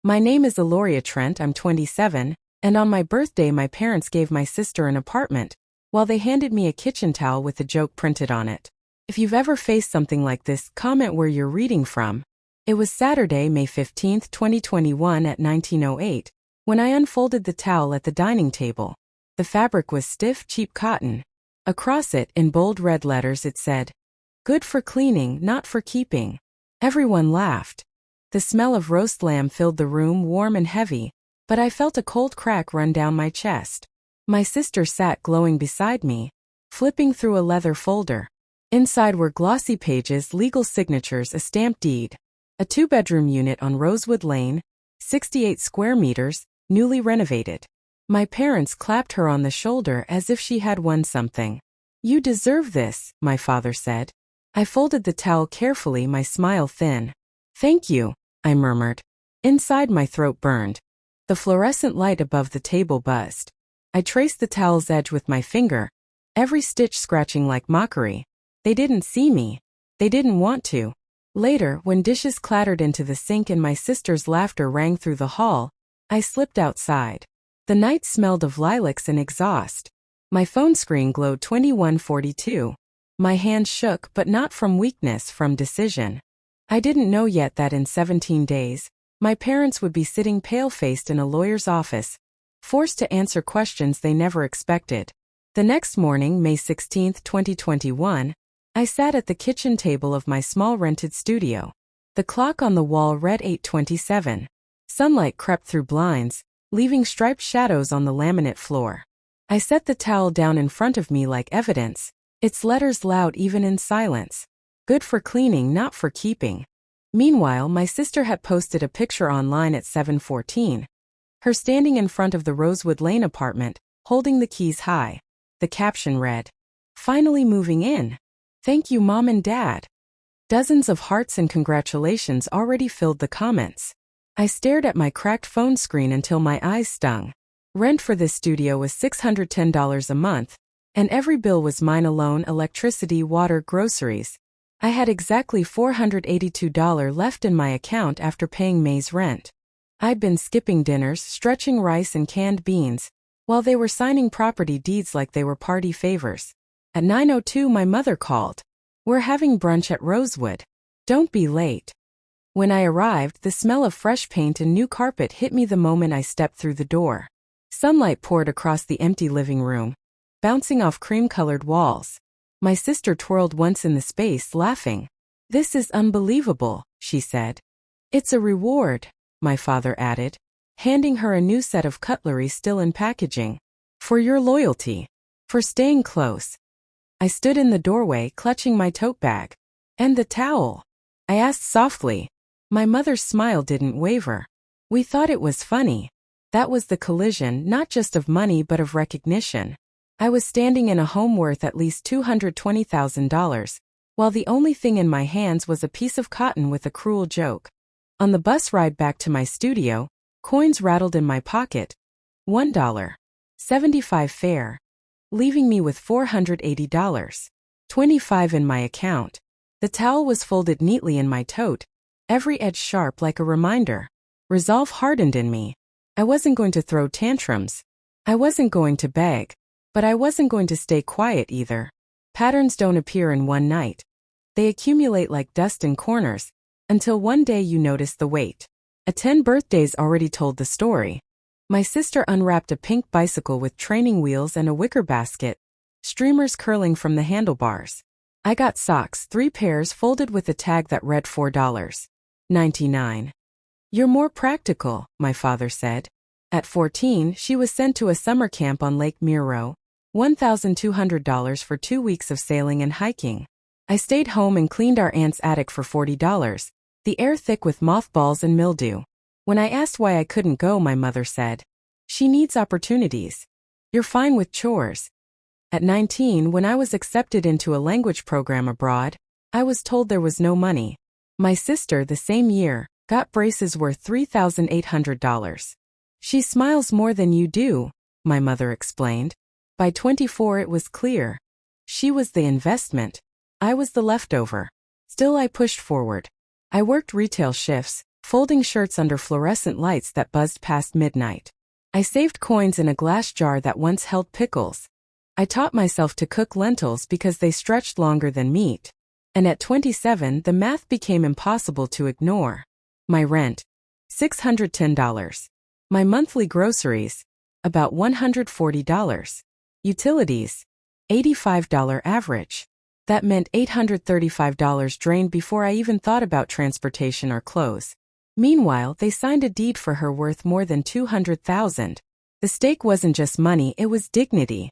My name is Eloria Trent, I'm 27, and on my birthday my parents gave my sister an apartment, while they handed me a kitchen towel with a joke printed on it. If you've ever faced something like this, comment where you're reading from. It was Saturday, May 15, 2021 at 19:08, when I unfolded the towel at the dining table. The fabric was stiff, cheap cotton. Across it, in bold red letters, it said, "Good for cleaning, not for keeping." Everyone laughed. The smell of roast lamb filled the room, warm and heavy, but I felt a cold crack run down my chest. My sister sat glowing beside me, flipping through a leather folder. Inside were glossy pages, legal signatures, a stamped deed. A 2-bedroom unit on Rosewood Lane, 68 square meters, newly renovated. My parents clapped her on the shoulder as if she had won something. "You deserve this," my father said. I folded the towel carefully, my smile thin. "Thank you," I murmured. Inside my throat burned. The fluorescent light above the table buzzed. I traced the towel's edge with my finger, every stitch scratching like mockery. They didn't see me. They didn't want to. Later, when dishes clattered into the sink and my sister's laughter rang through the hall, I slipped outside. The night smelled of lilacs and exhaust. My phone screen glowed 21:42. My hands shook, but not from weakness, from decision. I didn't know yet that in 17 days, my parents would be sitting pale-faced in a lawyer's office, forced to answer questions they never expected. The next morning, May 16, 2021, I sat at the kitchen table of my small rented studio. The clock on the wall read 8:27. Sunlight crept through blinds, leaving striped shadows on the laminate floor. I set the towel down in front of me like evidence, its letters loud even in silence. Good for cleaning, not for keeping. Meanwhile, my sister had posted a picture online at 7:14. Her standing in front of the Rosewood Lane apartment, holding the keys high. The caption read, "Finally moving in. Thank you, Mom and Dad." Dozens of hearts and congratulations already filled the comments. I stared at my cracked phone screen until my eyes stung. Rent for this studio was $610 a month, and every bill was mine alone: electricity, water, groceries. I had exactly $482 left in my account after paying May's rent. I'd been skipping dinners, stretching rice and canned beans, while they were signing property deeds like they were party favors. At 9:02 my mother called. "We're having brunch at Rosewood. Don't be late." When I arrived, the smell of fresh paint and new carpet hit me the moment I stepped through the door. Sunlight poured across the empty living room, bouncing off cream-colored walls. My sister twirled once in the space, laughing. "This is unbelievable," she said. "It's a reward," my father added, handing her a new set of cutlery still in packaging. "For your loyalty. For staying close." I stood in the doorway, clutching my tote bag. "And the towel?" I asked softly. My mother's smile didn't waver. "We thought it was funny." That was the collision, not just of money but of recognition. I was standing in a home worth at least $220,000, while the only thing in my hands was a piece of cotton with a cruel joke. On the bus ride back to my studio, coins rattled in my pocket. $1. 75 fare. Leaving me with $480. 25 in my account. The towel was folded neatly in my tote, every edge sharp like a reminder. Resolve hardened in me. I wasn't going to throw tantrums. I wasn't going to beg. But I wasn't going to stay quiet either. Patterns don't appear in one night. They accumulate like dust in corners, until one day you notice the weight. 10 birthdays already told the story. My sister unwrapped a pink bicycle with training wheels and a wicker basket, streamers curling from the handlebars. I got socks, 3 pairs folded with a tag that read $4.99. "You're more practical," my father said. At 14, she was sent to a summer camp on Lake Miro. $1,200 for 2 weeks of sailing and hiking. I stayed home and cleaned our aunt's attic for $40, the air thick with mothballs and mildew. When I asked why I couldn't go, my mother said, "She needs opportunities. You're fine with chores." At 19, when I was accepted into a language program abroad, I was told there was no money. My sister, the same year, got braces worth $3,800. "She smiles more than you do," my mother explained. By 24 it was clear. She was the investment. I was the leftover. Still I pushed forward. I worked retail shifts, folding shirts under fluorescent lights that buzzed past midnight. I saved coins in a glass jar that once held pickles. I taught myself to cook lentils because they stretched longer than meat. And at 27, the math became impossible to ignore. My rent, $610. My monthly groceries, about $140. Utilities, $85 average. That meant $835 drained before I even thought about transportation or clothes. Meanwhile, they signed a deed for her worth more than $200,000. The stake wasn't just money, it was dignity.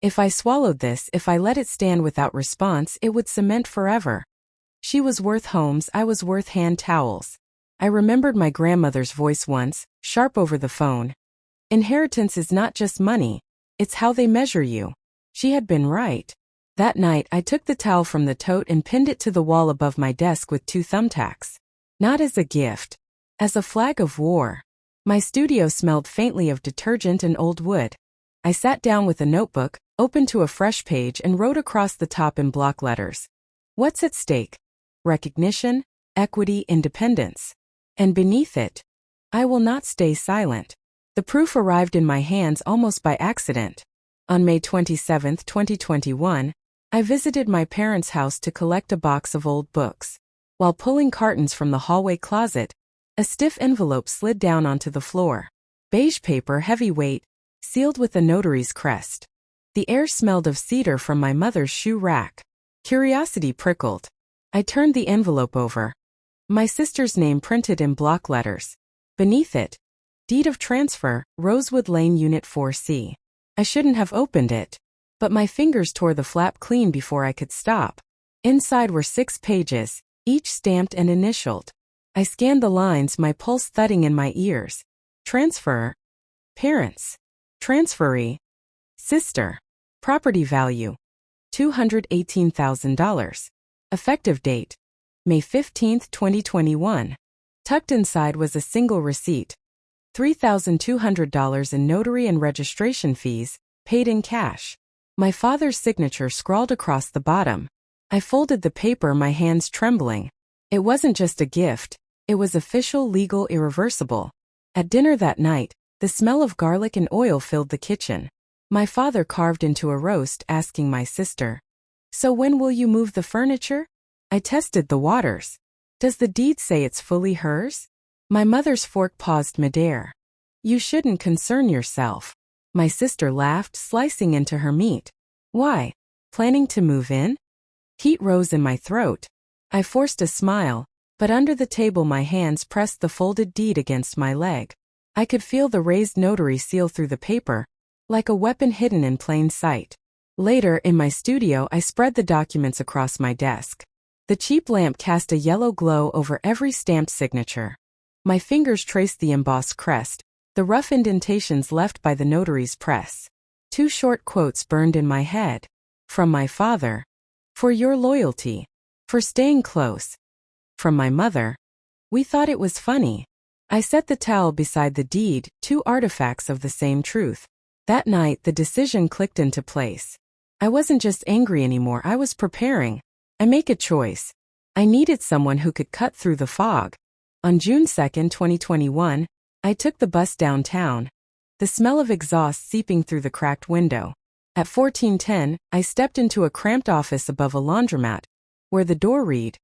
If I swallowed this, if I let it stand without response, it would cement forever. She was worth homes, I was worth hand towels. I remembered my grandmother's voice once, sharp over the phone. Inheritance is not just money, it's how they measure you. She had been right. That night, I took the towel from the tote and pinned it to the wall above my desk with 2 thumbtacks. Not as a gift, as a flag of war. My studio smelled faintly of detergent and old wood. I sat down with a notebook, opened to a fresh page, and wrote across the top in block letters. What's at stake? Recognition, equity, independence. And beneath it, I will not stay silent. The proof arrived in my hands almost by accident. On May 27, 2021, I visited my parents' house to collect a box of old books. While pulling cartons from the hallway closet, a stiff envelope slid down onto the floor. Beige paper, heavyweight, sealed with a notary's crest. The air smelled of cedar from my mother's shoe rack. Curiosity prickled. I turned the envelope over. My sister's name printed in block letters. Beneath it, Deed of Transfer, Rosewood Lane Unit 4C. I shouldn't have opened it, but my fingers tore the flap clean before I could stop. Inside were 6 pages, each stamped and initialed. I scanned the lines, my pulse thudding in my ears. Transfer. Parents. Transferee. Sister. Property value, $218,000. Effective date, May 15, 2021. Tucked inside was a single receipt. $3,200 in notary and registration fees, paid in cash. My father's signature scrawled across the bottom. I folded the paper, my hands trembling. It wasn't just a gift, it was official, legal, irreversible. At dinner that night, the smell of garlic and oil filled the kitchen. My father carved into a roast, asking my sister, "So when will you move the furniture?" I tested the waters. Does the deed say it's fully hers? My mother's fork paused midair. You shouldn't concern yourself. My sister laughed, slicing into her meat. Why? Planning to move in? Heat rose in my throat. I forced a smile, but under the table my hands pressed the folded deed against my leg. I could feel the raised notary seal through the paper, like a weapon hidden in plain sight. Later, in my studio, I spread the documents across my desk. The cheap lamp cast a yellow glow over every stamped signature. My fingers traced the embossed crest, the rough indentations left by the notary's press. 2 short quotes burned in my head. From my father, "For your loyalty. For staying close." From my mother, "We thought it was funny." I set the towel beside the deed, 2 artifacts of the same truth. That night, the decision clicked into place. I wasn't just angry anymore, I was preparing. I make a choice. I needed someone who could cut through the fog. On June 2, 2021, I took the bus downtown, the smell of exhaust seeping through the cracked window. At 1410, I stepped into a cramped office above a laundromat, where the door read,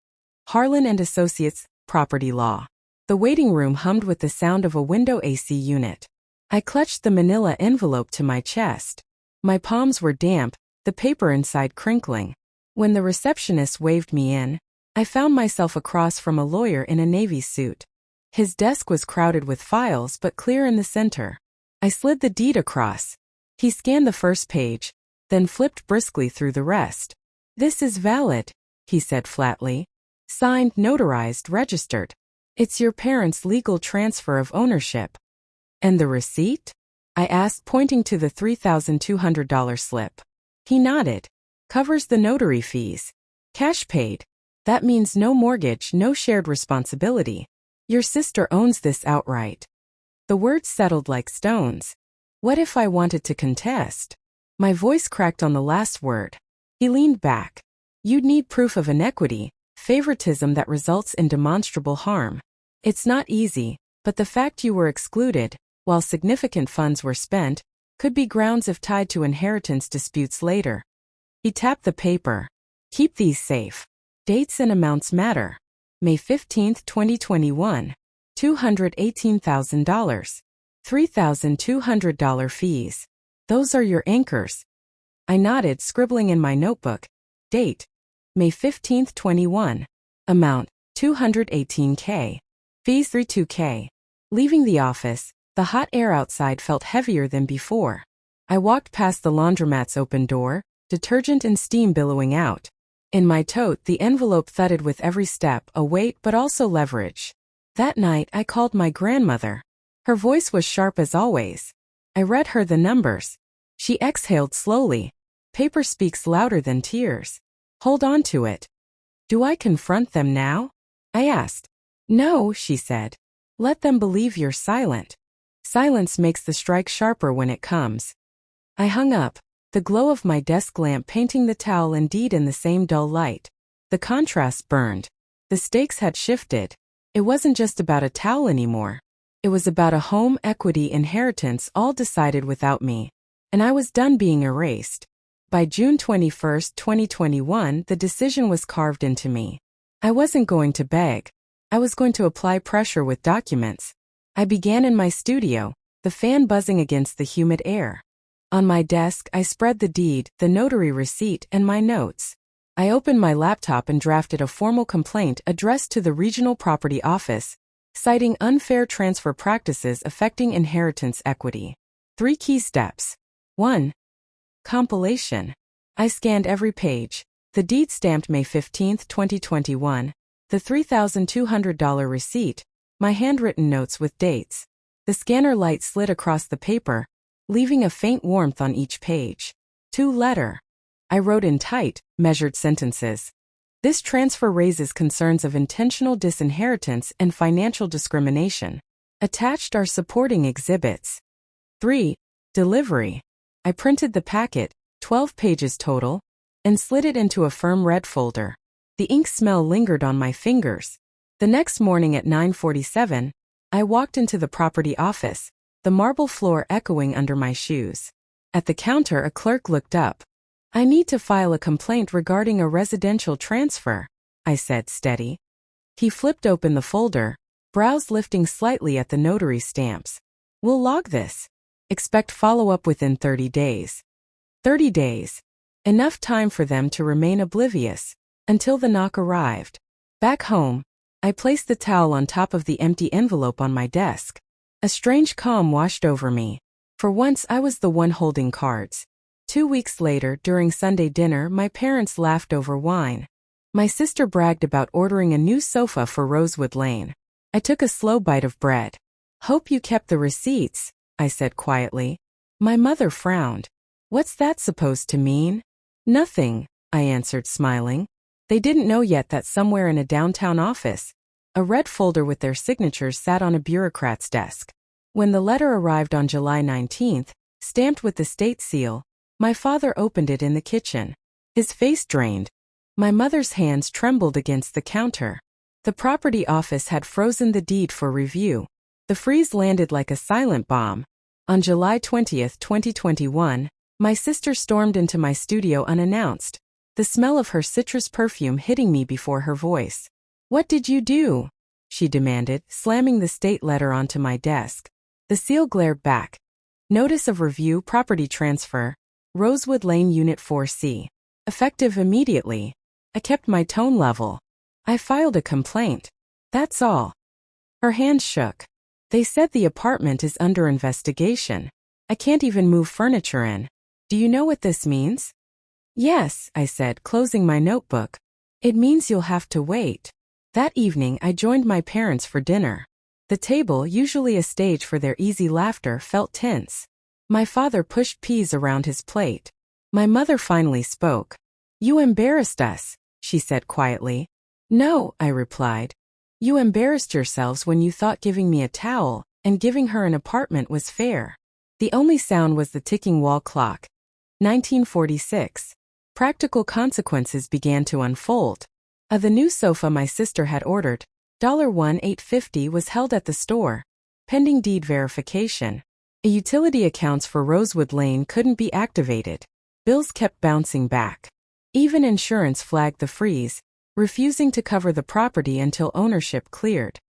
Harlan and Associates, Property Law. The waiting room hummed with the sound of a window AC unit. I clutched the manila envelope to my chest. My palms were damp, the paper inside crinkling. When the receptionist waved me in, I found myself across from a lawyer in a navy suit. His desk was crowded with files but clear in the center. I slid the deed across. He scanned the first page, then flipped briskly through the rest. "This is valid," he said flatly. "Signed, notarized, registered. It's your parents' legal transfer of ownership." "And the receipt?" I asked, pointing to the $3,200 slip. He nodded. "Covers the notary fees. Cash paid. That means no mortgage, no shared responsibility. Your sister owns this outright." The words settled like stones. What if I wanted to contest? My voice cracked on the last word. He leaned back. "You'd need proof of inequity, favoritism that results in demonstrable harm." It's not easy, but the fact you were excluded, while significant funds were spent, could be grounds if tied to inheritance disputes later. He tapped the paper. Keep these safe. Dates and amounts matter. May 15, 2021. $218,000. $3,200 fees. Those are your anchors. I nodded, scribbling in my notebook. Date: May 15, 21. Amount: $218K. Fees: $32K. Leaving the office, the hot air outside felt heavier than before. I walked past the laundromat's open door, detergent and steam billowing out. In my tote, the envelope thudded with every step, a weight but also leverage. That night, I called my grandmother. Her voice was sharp as always. I read her the numbers. She exhaled slowly. Paper speaks louder than tears. Hold on to it. Do I confront them now? I asked. No, she said. Let them believe you're silent. Silence makes the strike sharper when it comes. I hung up, the glow of my desk lamp painting the towel and deed in the same dull light. The contrast burned. The stakes had shifted. It wasn't just about a towel anymore. It was about a home equity inheritance all decided without me. And I was done being erased. By June 21, 2021, the decision was carved into me. I wasn't going to beg. I was going to apply pressure with documents. I began in my studio, the fan buzzing against the humid air. On my desk, I spread the deed, the notary receipt, and my notes. I opened my laptop and drafted a formal complaint addressed to the Regional Property Office, citing unfair transfer practices affecting inheritance equity. 3 key steps. 1. Compilation. I scanned every page. The deed stamped May 15, 2021. The $3,200 receipt. My handwritten notes with dates. The scanner light slid across the paper, leaving a faint warmth on each page. 2. Letter. I wrote in tight, measured sentences. This transfer raises concerns of intentional disinheritance and financial discrimination. Attached are supporting exhibits. 3. Delivery. I printed the packet, 12 pages total, and slid it into a firm red folder. The ink smell lingered on my fingers. The next morning at 9:47, I walked into the property office, the marble floor echoing under my shoes. At the counter, a clerk looked up. I need to file a complaint regarding a residential transfer, I said, steady. He flipped open the folder, brows lifting slightly at the notary stamps. We'll log this. Expect follow-up within 30 days. 30 days. Enough time for them to remain oblivious, until the knock arrived. Back home, I placed the towel on top of the empty envelope on my desk. A strange calm washed over me. For once, I was the one holding cards. 2 weeks later, during Sunday dinner, my parents laughed over wine. My sister bragged about ordering a new sofa for Rosewood Lane. I took a slow bite of bread. Hope you kept the receipts, I said quietly. My mother frowned. What's that supposed to mean? Nothing, I answered, smiling. They didn't know yet that somewhere in a downtown office, a red folder with their signatures sat on a bureaucrat's desk. When the letter arrived on July 19th, stamped with the state seal, my father opened it in the kitchen. His face drained. My mother's hands trembled against the counter. The property office had frozen the deed for review. The freeze landed like a silent bomb. On July 20th, 2021, my sister stormed into my studio unannounced, the smell of her citrus perfume hitting me before her voice. What did you do? She demanded, slamming the state letter onto my desk. The seal glared back. Notice of review, property transfer, Rosewood Lane Unit 4C. Effective immediately. I kept my tone level. I filed a complaint. That's all. Her hands shook. They said the apartment is under investigation. I can't even move furniture in. Do you know what this means? Yes, I said, closing my notebook. It means you'll have to wait. That evening, I joined my parents for dinner. The table, usually a stage for their easy laughter, felt tense. My father pushed peas around his plate. My mother finally spoke. You embarrassed us, she said quietly. No, I replied. You embarrassed yourselves when you thought giving me a towel and giving her an apartment was fair. The only sound was the ticking wall clock. 1946. Practical consequences began to unfold. The new sofa my sister had ordered, $1,850 was held at the store, pending deed verification. A utility accounts for Rosewood Lane couldn't be activated. Bills kept bouncing back. Even insurance flagged the freeze, refusing to cover the property until ownership cleared.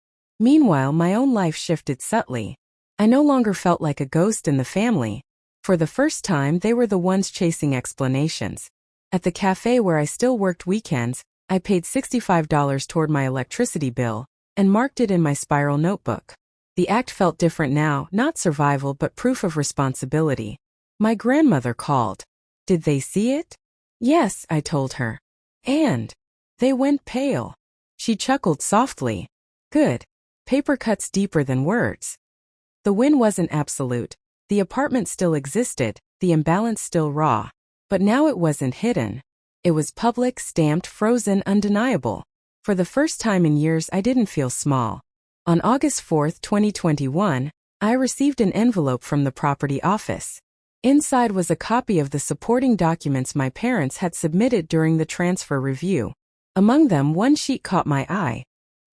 Meanwhile, my own life shifted subtly. I no longer felt like a ghost in the family. For the first time, they were the ones chasing explanations. At the cafe where I still worked weekends, I paid $65 toward my electricity bill and marked it in my spiral notebook. The act felt different now, not survival but proof of responsibility. My grandmother called. Did they see it? Yes, I told her. And they went pale. She chuckled softly. Good. Paper cuts deeper than words. The win wasn't absolute. The apartment still existed, the imbalance still raw. But now it wasn't hidden. It was public, stamped, frozen, undeniable. For the first time in years, I didn't feel small. On August 4, 2021, I received an envelope from the property office. Inside was a copy of the supporting documents my parents had submitted during the transfer review. Among them, one sheet caught my eye.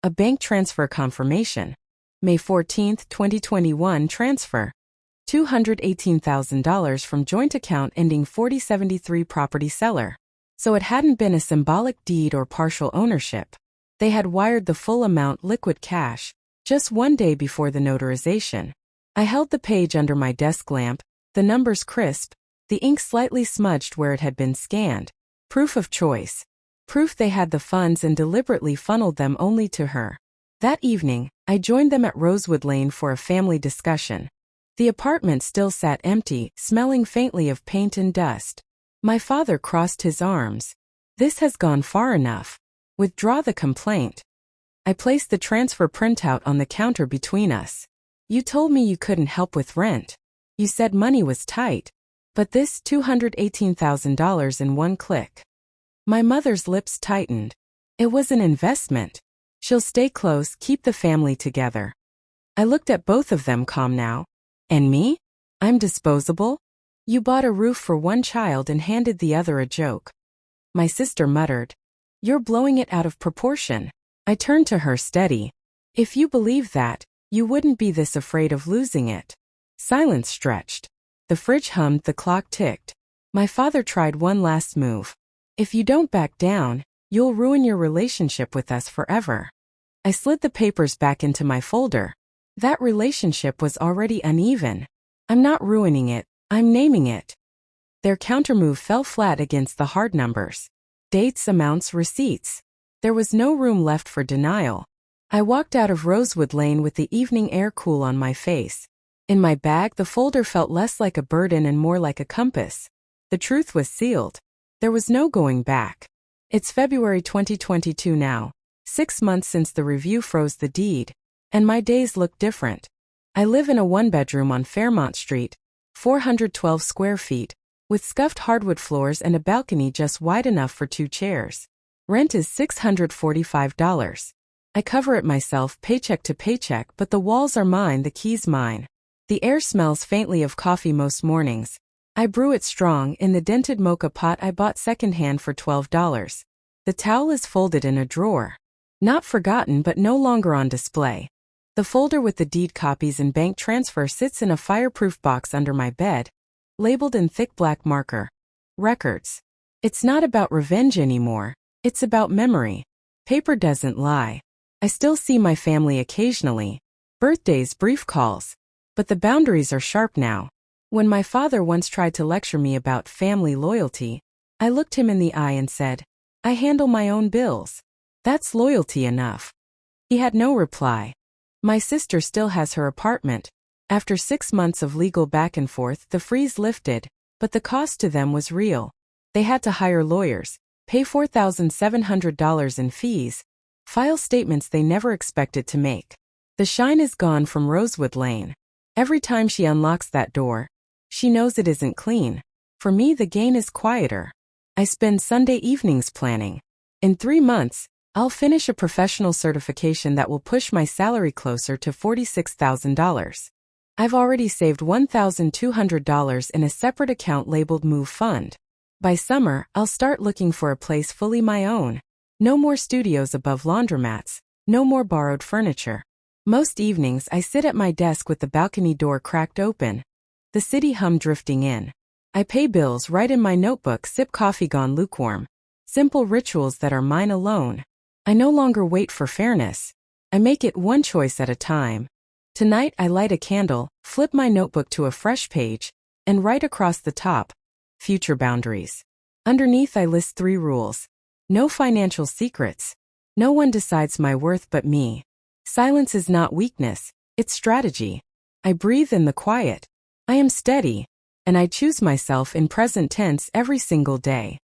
A bank transfer confirmation. May 14, 2021 transfer. $218,000 from joint account ending 4073 property seller. So it hadn't been a symbolic deed or partial ownership. They had wired the full amount liquid cash, just one day before the notarization. I held the page under my desk lamp, the numbers crisp, the ink slightly smudged where it had been scanned. Proof of choice. Proof they had the funds and deliberately funneled them only to her. That evening, I joined them at Rosewood Lane for a family discussion. The apartment still sat empty, smelling faintly of paint and dust. My father crossed his arms. This has gone far enough. Withdraw the complaint. I placed the transfer printout on the counter between us. You told me you couldn't help with rent. You said money was tight. But this $218,000 in one click. My mother's lips tightened. It was an investment. She'll stay close, keep the family together. I looked at both of them calm now. And me? I'm disposable? You bought a roof for one child and handed the other a joke. My sister muttered. You're blowing it out of proportion. I turned to her steady. If you believe that, you wouldn't be this afraid of losing it. Silence stretched. The fridge hummed, the clock ticked. My father tried one last move. If you don't back down, you'll ruin your relationship with us forever. I slid the papers back into my folder. That relationship was already uneven. I'm not ruining it, I'm naming it. Their countermove fell flat against the hard numbers. Dates, amounts, receipts. There was no room left for denial. I walked out of Rosewood Lane with the evening air cool on my face. In my bag, the folder felt less like a burden and more like a compass. The truth was sealed. There was no going back. It's February 2022 now, 6 months since the review froze the deed, and my days look different. I live in a one-bedroom on Fairmont Street, 412 square feet, with scuffed hardwood floors and a balcony just wide enough for 2 chairs. Rent is $645. I cover it myself paycheck to paycheck, but the walls are mine, the keys mine. The air smells faintly of coffee most mornings. I brew it strong in the dented mocha pot I bought secondhand for $12. The towel is folded in a drawer. Not forgotten but no longer on display. The folder with the deed copies and bank transfer sits in a fireproof box under my bed, labeled in thick black marker. Records. It's not about revenge anymore. It's about memory. Paper doesn't lie. I still see my family occasionally. Birthdays, brief calls. But the boundaries are sharp now. When my father once tried to lecture me about family loyalty, I looked him in the eye and said, I handle my own bills. That's loyalty enough. He had no reply. My sister still has her apartment. After 6 months of legal back and forth, the freeze lifted, but the cost to them was real. They had to hire lawyers, pay $4,700 in fees, file statements they never expected to make. The shine is gone from Rosewood Lane. Every time she unlocks that door, she knows it isn't clean. For me, the gain is quieter. I spend Sunday evenings planning. In 3 months, I'll finish a professional certification that will push my salary closer to $46,000. I've already saved $1,200 in a separate account labeled Move Fund. By summer, I'll start looking for a place fully my own. No more studios above laundromats. No more borrowed furniture. Most evenings I sit at my desk with the balcony door cracked open. The city hum drifting in. I pay bills, write in my notebook, sip coffee gone lukewarm. Simple rituals that are mine alone. I no longer wait for fairness. I make it one choice at a time. Tonight I light a candle, flip my notebook to a fresh page, and write across the top, future boundaries. Underneath I list 3 rules. No financial secrets. No one decides my worth but me. Silence is not weakness, it's strategy. I breathe in the quiet. I am steady, and I choose myself in present tense every single day.